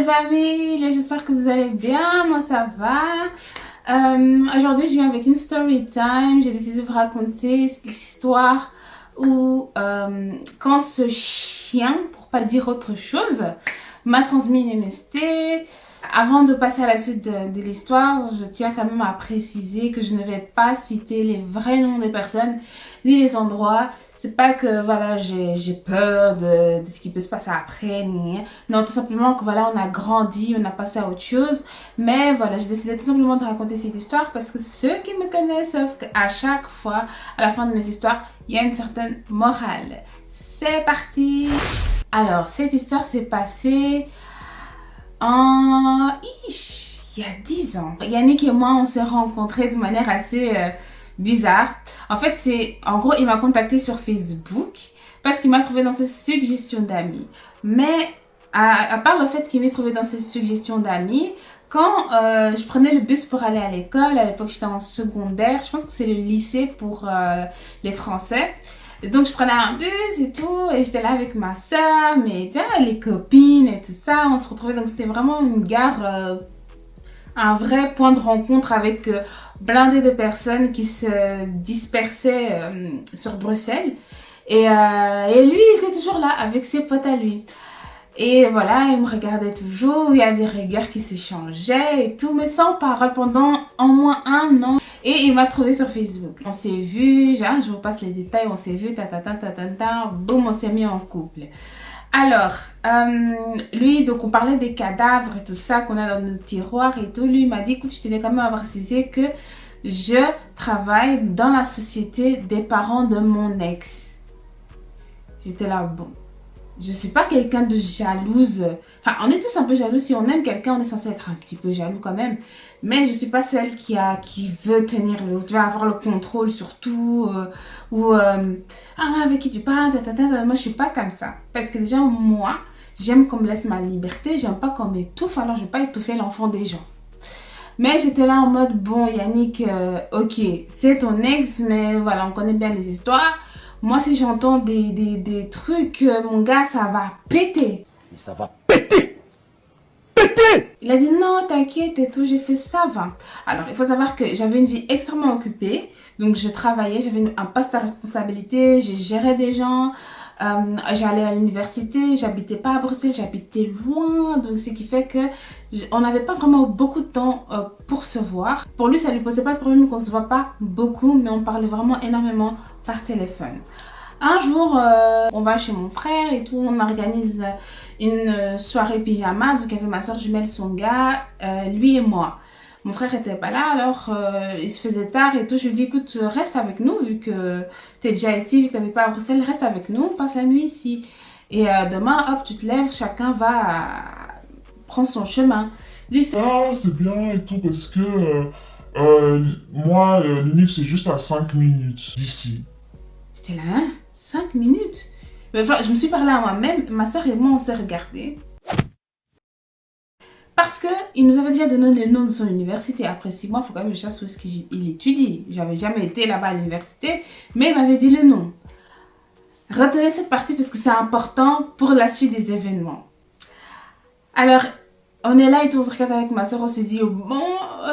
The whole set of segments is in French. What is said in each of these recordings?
les familles, j'espère que vous allez bien, moi ça va. Aujourd'hui je viens avec une story time, j'ai décidé de vous raconter l'histoire où quand ce chien, pour pas dire autre chose, m'a transmis une MST. Avant de passer à la suite de l'histoire, je tiens quand même à préciser que je ne vais pas citer les vrais noms des personnes ni les endroits. C'est pas que voilà j'ai peur de ce qui peut se passer après, non, tout simplement que voilà on a grandi, on a passé à autre chose. Mais voilà, j'ai décidé tout simplement de raconter cette histoire parce que ceux qui me connaissent savent qu'à chaque fois, à la fin de mes histoires, il y a une certaine morale. C'est parti! Alors, cette histoire s'est passée il y a 10 ans. Yannick et moi, on s'est rencontrés de manière assez bizarre. En fait, en gros, il m'a contacté sur Facebook parce qu'il m'a trouvé dans ses suggestions d'amis. Mais à part le fait qu'il m'ait trouvé dans ses suggestions d'amis, quand je prenais le bus pour aller à l'école, à l'époque j'étais en secondaire, je pense que c'est le lycée pour les Français. Donc je prenais un bus et tout, et j'étais là avec ma soeur, mais tu vois, les copines et tout ça, on se retrouvait, donc c'était vraiment une gare, un vrai point de rencontre avec blindé de personnes qui se dispersaient sur Bruxelles. Et lui, il était toujours là avec ses potes à lui. Et voilà, il me regardait toujours, il y a des regards qui s'échangeaient et tout, mais sans parole pendant au moins un an. Et il m'a trouvé sur Facebook. On s'est vu, je vous passe les détails, on s'est vu, boum, on s'est mis en couple. Alors, lui, donc on parlait des cadavres et tout ça qu'on a dans nos tiroirs et tout. Lui, il m'a dit, écoute, je tenais quand même à préciser que je travaille dans la société des parents de mon ex. J'étais là, bon. Je suis pas quelqu'un de jalouse. Enfin, on est tous un peu jaloux. Si on aime quelqu'un, on est censé être un petit peu jaloux quand même. Mais je suis pas celle qui veut tenir avoir le contrôle sur tout. Avec qui tu parles, Moi, je suis pas comme ça. Parce que déjà, moi, j'aime qu'on me laisse ma liberté. J'aime pas qu'on m'étouffe. Alors, je vais pas étouffer l'enfant des gens. Mais j'étais là en mode, bon, Yannick, ok, c'est ton ex, mais voilà, on connaît bien les histoires. Moi, si j'entends des trucs, mon gars, ça va péter. Et ça va péter! Péter! Il a dit non, t'inquiète et tout. J'ai fait ça va. Alors, il faut savoir que j'avais une vie extrêmement occupée. Donc, je travaillais, j'avais un poste à responsabilité, j'ai géré des gens. J'allais à l'université, j'habitais pas à Bruxelles, j'habitais loin. Donc, ce qui fait que on n'avait pas vraiment beaucoup de temps pour se voir. Pour lui, ça lui posait pas de problème qu'on se voit pas beaucoup, mais on parlait vraiment énormément par téléphone. Un jour, on va chez mon frère et tout, on organise une soirée pyjama. Donc, il y avait ma soeur jumelle, son gars, lui et moi. Mon frère était pas là, alors il se faisait tard et tout. Je lui dis, écoute, reste avec nous, vu que tu es déjà ici, vu que tu n'habites pas à Bruxelles, reste avec nous, passe la nuit ici. Et demain, hop, tu te lèves, chacun va prendre son chemin. Lui fait, Ah, c'est bien et tout, parce que moi, le livre, c'est juste à 5 minutes d'ici. j'étais là, hein, 5 minutes. Mais enfin, je me suis parlé à moi-même, ma soeur et moi, on s'est regardés. Parce qu'il nous avait déjà donné le nom de son université. Après 6 mois, il faut quand même que je sache où est-ce qu'il étudie. J'avais jamais été là-bas à l'université, mais il m'avait dit le nom. Retenez cette partie parce que c'est important pour la suite des événements. Alors, on est là et tout, on se regarde avec ma soeur, on se dit, oh, bon,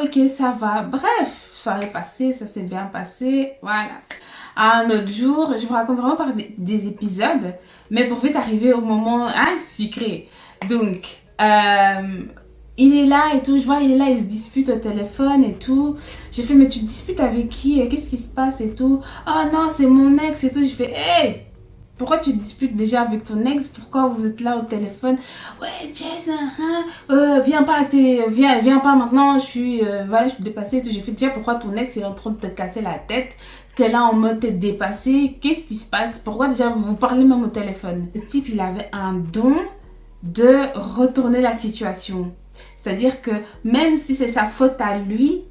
ok, ça va. Bref, soirée passée, ça s'est bien passé, voilà. Un autre jour, je vous raconte vraiment par des épisodes, mais pour vite arriver au moment secret. Donc, il est là et tout, je vois, il est là, il se dispute au téléphone et tout. J'ai fait, mais tu te disputes avec qui? Qu'est-ce qui se passe et tout? Oh non, c'est mon ex et tout. Je fais, hey! Pourquoi tu te disputes déjà avec ton ex? Pourquoi vous êtes là au téléphone? Ouais, Jess, viens pas maintenant, je suis dépassée et tout. J'ai fait, déjà, pourquoi ton ex est en train de te casser la tête? T'es là en mode, t'es dépassée. Qu'est-ce qui se passe? Pourquoi déjà vous parlez même au téléphone? Ce type, il avait un don de retourner la situation. C'est-à-dire que même si c'est sa faute à lui,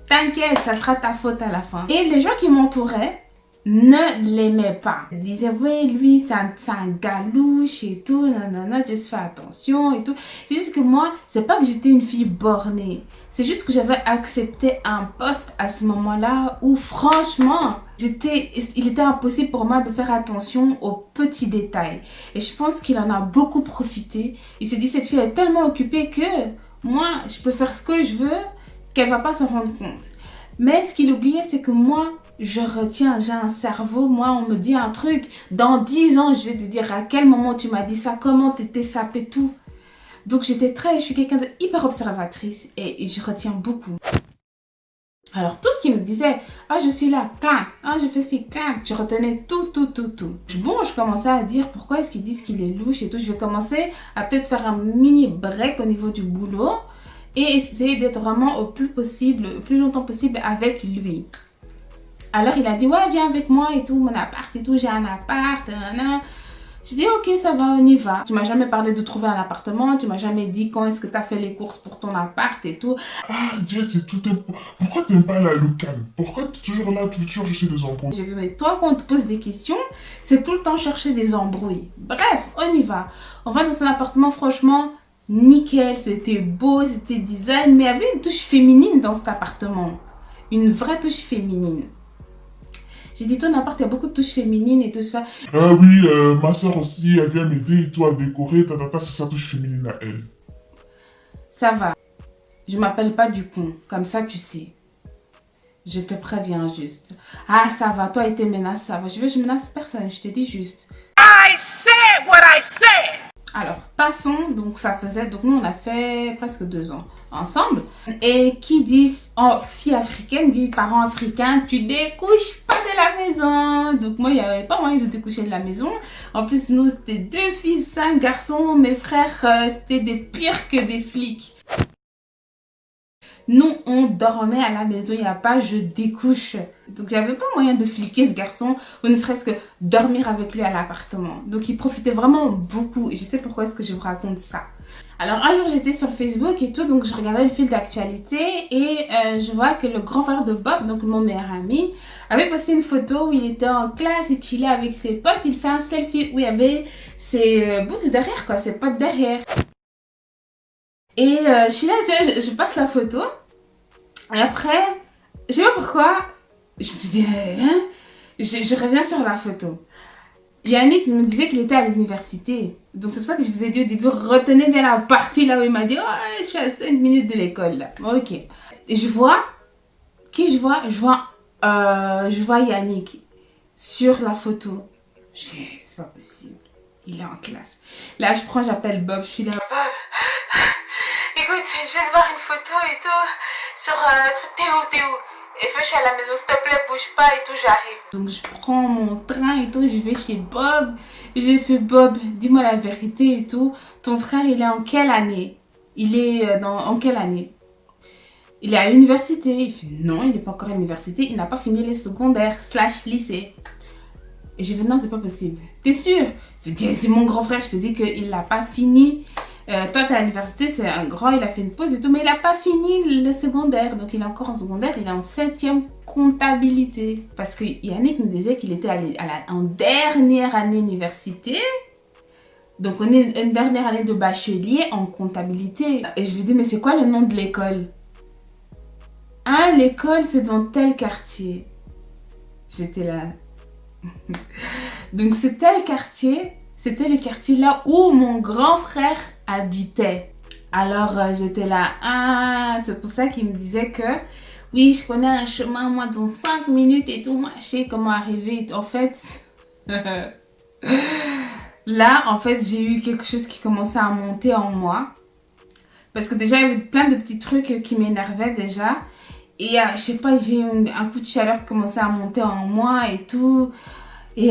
t'inquiète, ça sera ta faute à la fin. Et les gens qui m'entouraient ne l'aimait pas. Elle disait, oui, lui, c'est un galouche et tout, nanana, juste fais attention et tout. C'est juste que moi, c'est pas que j'étais une fille bornée. C'est juste que j'avais accepté un poste à ce moment-là où, franchement, il était impossible pour moi de faire attention aux petits détails. Et je pense qu'il en a beaucoup profité. Il s'est dit, cette fille est tellement occupée que moi, je peux faire ce que je veux, qu'elle va pas s'en rendre compte. Mais ce qu'il oubliait, c'est que moi, je retiens, j'ai un cerveau, moi on me dit un truc, dans 10 ans je vais te dire à quel moment tu m'as dit ça, comment t'étais sapé, tout. Donc je suis quelqu'un de hyper observatrice et je retiens beaucoup. Alors tout ce qu'il me disait, ah je suis là, clac, ah je fais ci, clac, je retenais tout. Bon, je commençais à dire pourquoi est-ce qu'ils disent qu'il est louche et tout, je vais commencer à peut-être faire un mini break au niveau du boulot et essayer d'être vraiment au plus longtemps possible avec lui. Alors il a dit, ouais, viens avec moi et tout, mon appart et tout, j'ai un appart, J'ai dit, ok, ça va, on y va. Tu m'as jamais parlé de trouver un appartement, tu m'as jamais dit quand est-ce que tu as fait les courses pour ton appart et tout. Ah, Jess, c'est tout. Pourquoi t'aimes pas la locale? Pourquoi t'es toujours là, tu veux toujours chercher des embrouilles? J'ai dit, mais toi, quand on te pose des questions, c'est tout le temps chercher des embrouilles. Bref, on y va. On va dans son appartement, franchement, nickel, c'était beau, c'était design, mais il y avait une touche féminine dans cet appartement. Une vraie touche féminine. J'ai dit, ton appart, il y a beaucoup de touches féminines et tout ça. Ah oui, ma soeur aussi, elle vient m'aider et tout à décorer, c'est sa touche féminine à elle. Ça va. Je m'appelle pas du con, comme ça tu sais. Je te préviens juste. Ah, ça va, toi et tes menaces, ça va. Je menace personne, je te dis juste. I said what I said. Alors, passons. Donc, nous, on a fait presque 2 ans ensemble. Et qui dit fille africaine, dit parents africains, tu découches pas de la maison. Donc, moi, il n'y avait pas moyen de découcher de la maison. En plus, nous, c'était 2 filles, 5 garçons. Mes frères, c'était des pires que des flics. Nous, on dormait à la maison, il n'y a pas je découche. Donc, j'avais pas moyen de fliquer ce garçon ou ne serait-ce que dormir avec lui à l'appartement. Donc, il profitait vraiment beaucoup. Et je sais pourquoi est-ce que je vous raconte ça. Alors, un jour, j'étais sur Facebook et tout, donc je regardais le fil d'actualité et je vois que le grand frère de Bob, donc mon meilleur ami, avait posté une photo où il était en classe, il chillait avec ses potes, il fait un selfie où il y avait ses books derrière, quoi, ses potes derrière. Et je suis là, je passe la photo. Et après, je sais pas pourquoi, je me dis, hein? Je reviens sur la photo. Yannick me disait qu'il était à l'université. Donc c'est pour ça que je vous ai dit au début, retenez bien la partie là où il m'a dit, oh, je suis à 5 minutes de l'école là. Ok. Et je vois Yannick sur la photo. Je fais, c'est pas possible. Il est en classe. Là, j'appelle Bob, je suis là. Bob, écoute, je viens de voir une photo et tout sur t'es où? Et je suis à la maison, s'il te plaît, bouge pas et tout, j'arrive. Donc je prends mon train et tout, je vais chez Bob. J'ai fait, Bob, dis-moi la vérité et tout. Ton frère, il est en quelle année? Il est en quelle année? Il est à l'université. Il fait, non, il n'est pas encore à l'université. Il n'a pas fini les secondaires / lycée. Et j'ai fait, non, c'est pas possible. T'es sûr? Il fait, c'est mon grand frère, je te dis qu'il n'a pas fini. Toi, t'es à l'université, c'est un grand, il a fait une pause et tout, mais il n'a pas fini le secondaire. Donc, il est encore en secondaire, il est en 7e comptabilité. Parce que Yannick nous disait qu'il était en dernière année université. Donc, on est une dernière année de bachelier en comptabilité. Et je lui dis, mais c'est quoi le nom de l'école? Hein, l'école, c'est dans tel quartier. J'étais là. Donc, ce tel quartier, c'était le quartier là où mon grand frère habitait. Alors, j'étais là. Ah, c'est pour ça qu'il me disait que oui, je connais un chemin, moi, dans 5 minutes et tout. Moi, je sais comment arriver. En fait, là, en fait, j'ai eu quelque chose qui commençait à monter en moi. Parce que déjà, il y avait plein de petits trucs qui m'énervaient déjà. Et je sais pas, j'ai eu un coup de chaleur qui commençait à monter en moi et tout. Et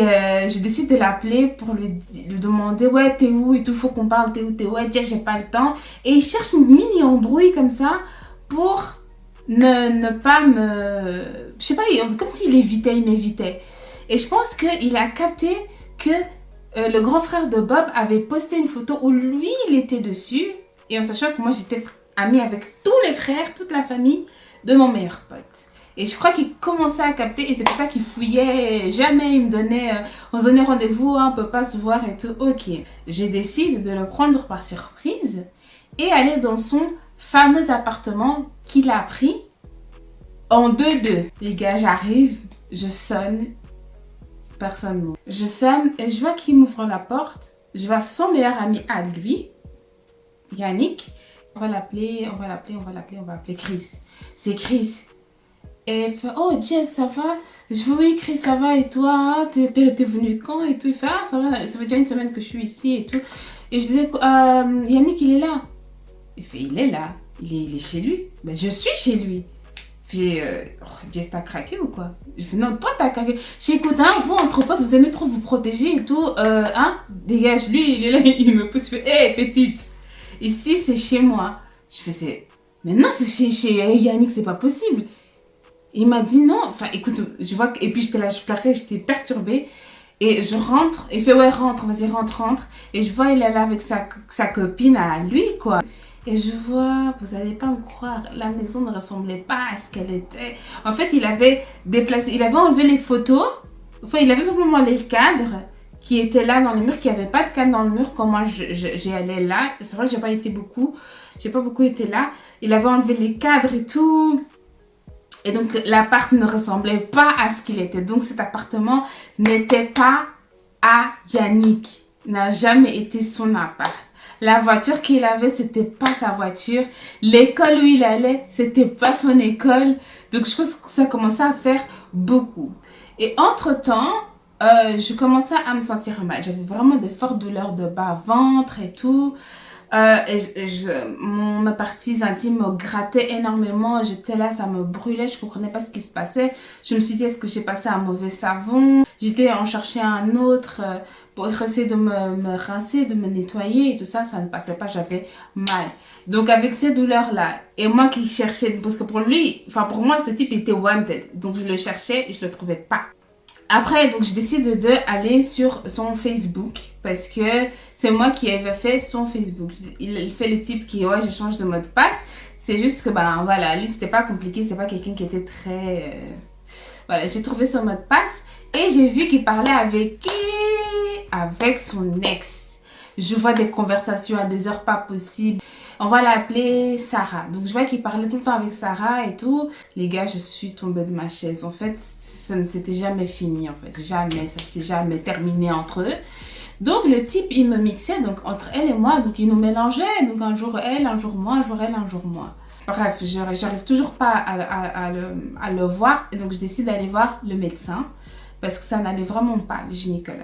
j'ai décidé de l'appeler pour lui demander, ouais, t'es où et tout, faut qu'on parle, t'es où, ouais, déjà, j'ai pas le temps. Et il cherche une mini embrouille comme ça pour ne pas me... Je sais pas, comme s'il il m'évitait. Et je pense qu'il a capté que le grand frère de Bob avait posté une photo où lui, il était dessus. Et en sachant que moi, j'étais amie avec tous les frères, toute la famille de mon meilleur pote. Et je crois qu'il commençait à capter et c'est pour ça qu'il fouillait. Jamais il me donnait, on se donnait rendez-vous, hein, on peut pas se voir et tout. Ok. J'ai décidé de le prendre par surprise et aller dans son fameux appartement qu'il a pris en 2-2. Les gars, j'arrive, je sonne, personne m'ouvre. Je sonne et je vois qu'il m'ouvre la porte. Je vois son meilleur ami à lui, Yannick. On va l'appeler Chris. C'est Chris. Et il fait, oh Jess, ça va? Je fais, oui Chris, ça va et toi? T'es venu quand et tout? Il fait, ah ça va, ça fait déjà une semaine que je suis ici et tout. Et je disais, Yannick il est là. Il fait, il est là, il est chez lui. Ben je suis chez lui. Puis, Jess, t'as craqué ou quoi? Je fais, non, toi, t'as craqué. Je fais, écoute, hein, vous, entre potes, vous aimez trop vous protéger et tout. Hein, dégage, lui, il est là, il me pousse, il fait, hé, petite, ici, c'est chez moi. Je fais, mais non, c'est chez Yannick, c'est pas possible. Il m'a dit non, enfin, écoute, je vois, et puis j'étais là, je pleurais, j'étais perturbée. Et je rentre, il fait, ouais, rentre, vas-y, rentre. Et je vois, il est là avec sa copine à lui, quoi. Et je vois, vous allez pas me croire, la maison ne ressemblait pas à ce qu'elle était. En fait, il avait déplacé, il avait enlevé les photos. Enfin, il avait simplement les cadres qui étaient là dans le mur, qui n'avaient pas de cadre dans le mur quand moi j'y allais là. C'est vrai que j'ai pas beaucoup été là. Il avait enlevé les cadres et tout. Et donc, l'appart ne ressemblait pas à ce qu'il était. Donc, cet appartement n'était pas à Yannick. Il n'a jamais été son appart. La voiture qu'il avait, c'était pas sa voiture. L'école où il allait, c'était pas son école. Donc, je pense que ça commençait à faire beaucoup. Et entre-temps, je commençais à me sentir mal. J'avais vraiment des fortes douleurs de bas-ventre et tout. Ma partie intime me grattait énormément. J'étais là, ça me brûlait. Je comprenais pas ce qui se passait. Je me suis dit, est-ce que j'ai passé un mauvais savon? J'étais en chercher un autre pour essayer de me rincer, de me nettoyer et tout ça. Ça ne passait pas. J'avais mal. Donc, avec ces douleurs-là, et moi qui cherchais, parce que pour lui, enfin, pour moi, ce type était wanted. Donc, je le cherchais et je le trouvais pas. Après, donc, je décide d'aller sur son Facebook parce que c'est moi qui avais fait son Facebook. Il fait le type qui, ouais, je change de mot de passe. C'est juste que, ben, voilà, lui, c'était pas compliqué. C'est pas quelqu'un qui était très... Voilà, j'ai trouvé son mot de passe et j'ai vu qu'il parlait avec qui? Avec son ex. Je vois des conversations à des heures pas possibles. On va l'appeler Sarah. Donc, je vois qu'il parlait tout le temps avec Sarah et tout. Les gars, je suis tombée de ma chaise. En fait, ça ne s'était jamais fini, en fait. Jamais. Ça s'était jamais terminé entre eux. Donc, le type, il me mixait donc, entre elle et moi. Donc, il nous mélangeait. Donc, un jour elle, un jour moi, un jour elle, un jour moi. Bref, j'arrive toujours pas à le voir. Et donc, je décide d'aller voir le médecin. Parce que ça n'allait vraiment pas, le gynécologue.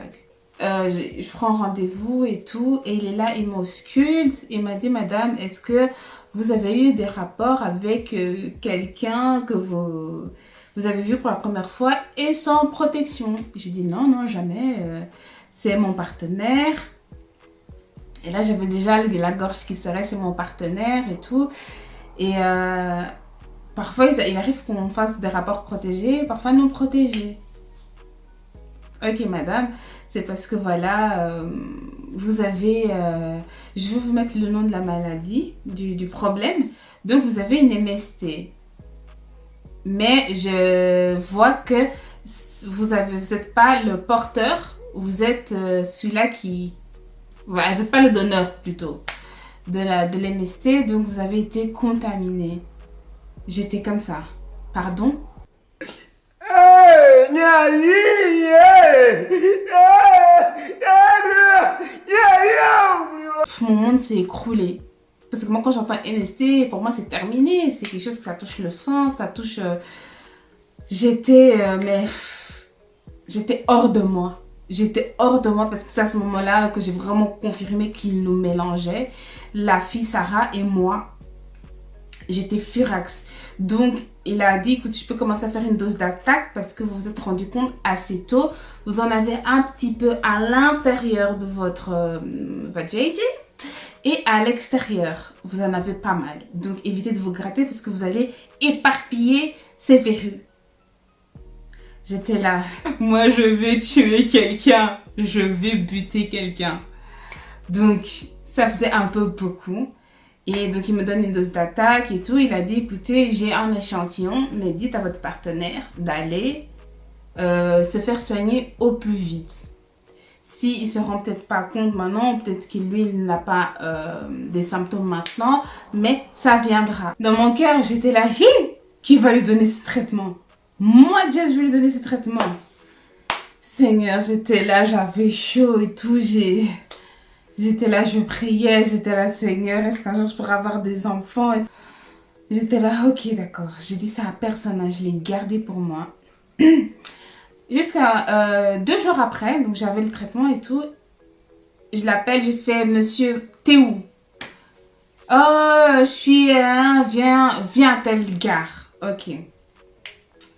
Je prends rendez-vous et tout. Et il est là, il m'ausculte. Il m'a dit, madame, est-ce que vous avez eu des rapports avec quelqu'un que vous avez vu pour la première fois et sans protection? J'ai dit non, jamais. C'est mon partenaire. Et là, j'avais déjà la gorge qui serrait, c'est mon partenaire et tout. Et parfois, il arrive qu'on fasse des rapports protégés, parfois non protégés. Ok, madame, c'est parce que voilà, vous avez... je vais vous mettre le nom de la maladie, du problème. Donc, vous avez une MST. Mais je vois que vous n'êtes pas le porteur, vous êtes celui-là qui... Voilà, vous n'êtes pas le donneur plutôt de l'MST, donc vous avez été contaminé. J'étais comme ça. Pardon? Mon monde s'est écroulé. Parce que moi, quand j'entends MST, pour moi, c'est terminé. C'est quelque chose que ça touche le sang, ça touche... J'étais hors de moi. J'étais hors de moi parce que c'est à ce moment-là que j'ai vraiment confirmé qu'il nous mélangeait. La fille Sarah et moi. J'étais furax. Donc, il a dit, écoute, je peux commencer à faire une dose d'attaque parce que vous vous êtes rendu compte assez tôt. Vous en avez un petit peu à l'intérieur de votre JJ. Et à l'extérieur, vous en avez pas mal. Donc, évitez de vous gratter parce que vous allez éparpiller ces verrues. J'étais là. Moi, je vais tuer quelqu'un. Je vais buter quelqu'un. Donc, ça faisait un peu beaucoup. Et donc, il me donne une dose d'attaque et tout. Il a dit, écoutez, j'ai un échantillon, mais dites à votre partenaire d'aller se faire soigner au plus vite. S'il ne se rend peut-être pas compte maintenant, peut-être qu'il lui il n'a pas des symptômes maintenant, mais ça viendra. Dans mon cœur, j'étais là, qui va lui donner ce traitement? Moi, Jess, je vais lui donner ce traitement. Seigneur, j'étais là, j'avais chaud et tout, j'étais là, je priais, j'étais là, Seigneur, est-ce qu'un jour je pourrais avoir des enfants? J'étais là, ok, d'accord. J'ai dit ça à personne, hein, je l'ai gardé pour moi. Jusqu'à 2 jours après, donc j'avais le traitement et tout, je l'appelle, j'ai fait, monsieur, t'es où? Oh, je suis, viens à telle gare. Ok.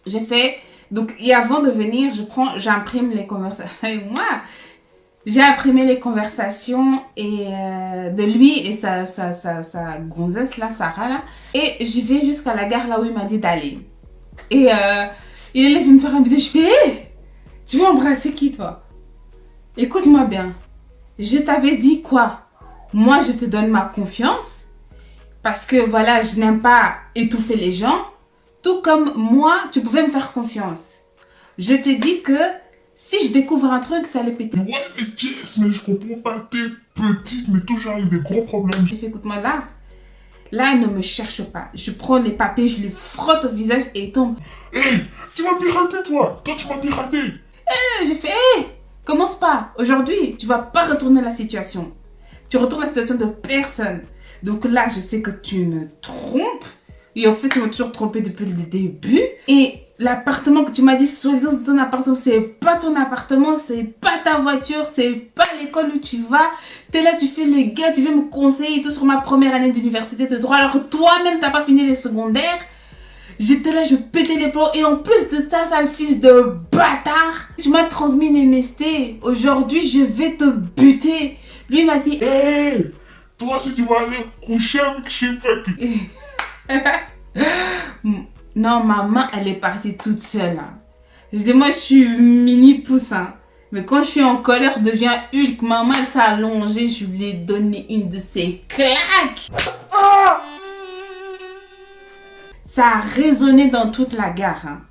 J'ai fait, donc, et avant de venir, j'imprime les conversations. Et moi, j'ai imprimé les conversations de lui et sa gonzesse là, Sarah là. Et je vais jusqu'à la gare là où il m'a dit d'aller. Et il est venu me faire un bisou. Je fais, hey, tu veux embrasser qui toi? Écoute-moi bien. Je t'avais dit quoi? Moi, je te donne ma confiance. Parce que voilà, je n'aime pas étouffer les gens. Tout comme moi, tu pouvais me faire confiance. Je t'ai dit que si je découvre un truc, ça allait péter. Ouais, mais Jess, mais je comprends pas, t'es petite, mais toujours avec des gros problèmes. J'ai fait, écoute-moi là. Là, ne me cherche pas. Je prends les papiers, je les frotte au visage et il tombe. Hey, tu m'as piraté, toi. Toi, tu m'as piraté. J'ai fait, hey, commence pas. Aujourd'hui, tu vas pas retourner la situation. Tu retournes la situation de personne. Donc là, je sais que tu me trompes. Et en fait, tu m'as toujours trompé depuis le début. Et l'appartement que tu m'as dit, soi-disant, c'est ton appartement. C'est pas ton appartement, c'est pas ta voiture, c'est pas l'école où tu vas. T'es là, tu fais le gars, tu veux me conseiller et tout sur ma première année d'université de droit. Alors que toi-même, t'as pas fini les secondaires. J'étais là, je pétais les plombs. Et en plus de ça, sale fils de bâtard, tu m'as transmis une MST. Aujourd'hui, je vais te buter. Lui, il m'a dit, Hey, toi, si tu vas aller coucher avec je sais pas qui. non, ma main, elle est partie toute seule. Hein. Je dis, moi, je suis mini poussin. Mais quand je suis en colère, je deviens Hulk. Ma main, elle s'est allongée. Je lui ai donné une de ses claques. Oh! Ça a résonné dans toute la gare. Hein.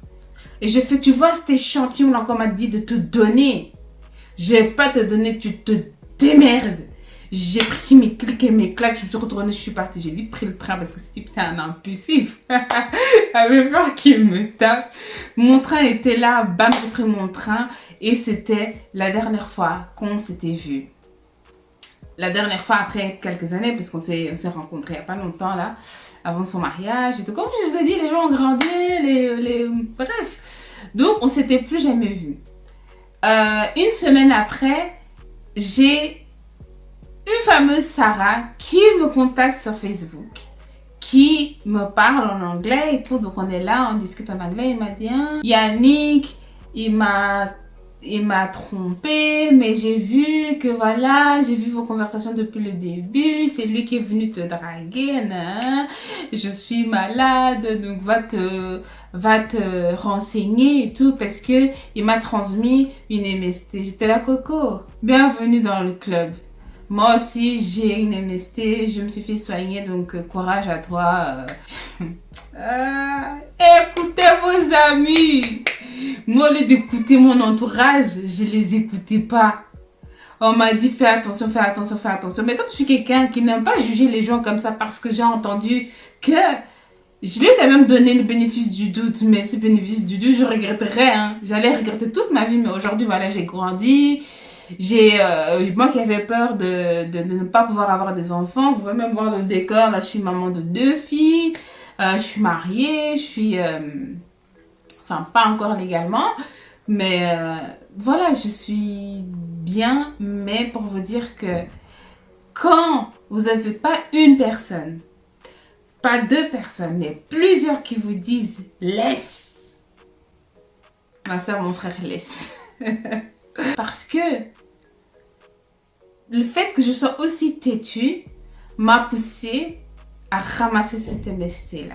Et je fais, tu vois cet échantillon-là qu'on m'a dit de te donner. Je vais pas te donner, tu te démerdes. J'ai pris mes clics et mes claques, je me suis retournée, je suis partie. J'ai vite pris le train parce que ce type, c'est un impulsif. Avait peur qu'il me tape. Mon train était là, bam, j'ai pris mon train. Et c'était la dernière fois qu'on s'était vu. La dernière fois, après quelques années, parce qu'on s'est rencontrés il n'y a pas longtemps, là, avant son mariage et tout. Comme je vous ai dit, les gens ont grandi, bref. Donc, on s'était plus jamais vus. Une semaine après, j'ai une fameuse Sarah qui me contacte sur Facebook, qui me parle en anglais et tout. Donc on est là, on discute en anglais. Il m'a dit, hein, Yannick, il m'a trompé, mais j'ai vu que voilà, j'ai vu vos conversations depuis le début. C'est lui qui est venu te draguer. Hein. Je suis malade, donc va te renseigner et tout parce que il m'a transmis une MST. J'étais là, Coco, bienvenue dans le club. Moi aussi, j'ai une MST, je me suis fait soigner, donc courage à toi. Écoutez vos amis. Moi, au lieu d'écouter mon entourage, je les écoutais pas. On m'a dit fais attention, fais attention, fais attention. Mais comme je suis quelqu'un qui n'aime pas juger les gens comme ça parce que j'ai entendu que je lui ai quand même donné le bénéfice du doute, mais ce bénéfice du doute, je regretterais. Hein. J'allais regretter toute ma vie, mais aujourd'hui, voilà, j'ai grandi. Moi qui avais peur de ne pas pouvoir avoir des enfants, vous pouvez même voir le décor, là je suis maman de 2 filles, je suis mariée, je suis, enfin pas encore légalement, mais voilà, je suis bien, mais pour vous dire que quand vous n'avez pas une personne, pas 2 personnes, mais plusieurs qui vous disent laisse, ma soeur, mon frère laisse. Parce que le fait que je sois aussi têtue m'a poussée à ramasser cette MST là.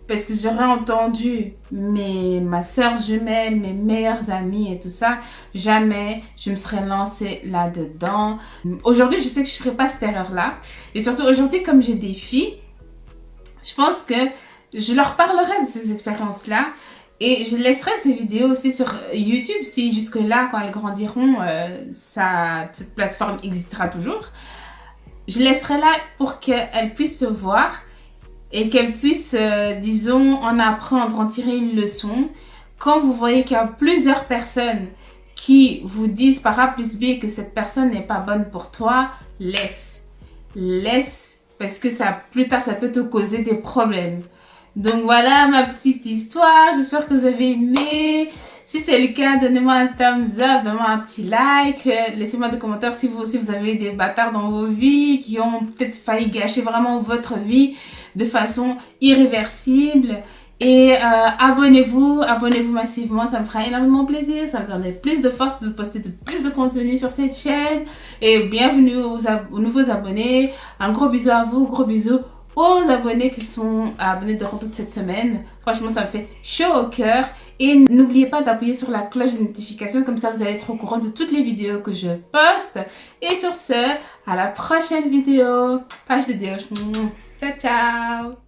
parce que j'aurais entendu ma soeur jumelle, mes meilleures amies et tout ça, jamais je me serais lancée là-dedans. Aujourd'hui, je sais que je ne ferai pas cette erreur-là. Et surtout, aujourd'hui, comme j'ai des filles, je pense que je leur parlerai de ces expériences-là. Et je laisserai ces vidéos aussi sur YouTube si jusque-là, quand elles grandiront, cette plateforme existera toujours. Je laisserai là pour qu'elles puissent se voir et qu'elles puissent, disons, en apprendre, en tirer une leçon. Quand vous voyez qu'il y a plusieurs personnes qui vous disent par A plus B que cette personne n'est pas bonne pour toi, laisse. Laisse, parce que plus tard, ça peut te causer des problèmes. Donc voilà ma petite histoire, j'espère que vous avez aimé. Si c'est le cas, donnez-moi un thumbs up, donnez-moi un petit like. Laissez-moi des commentaires si vous aussi vous avez des bâtards dans vos vies qui ont peut-être failli gâcher vraiment votre vie de façon irréversible. Et abonnez-vous massivement, ça me fera énormément plaisir, ça me donnerait plus de force de poster plus de contenu sur cette chaîne. Et bienvenue aux nouveaux abonnés, un gros bisou à vous, gros bisous aux abonnés qui sont abonnés de retour cette semaine. Franchement, ça me fait chaud au cœur. Et n'oubliez pas d'appuyer sur la cloche de notification, comme ça vous allez être au courant de toutes les vidéos que je poste. Et sur ce, à la prochaine vidéo. Page de Dios. Ciao, ciao.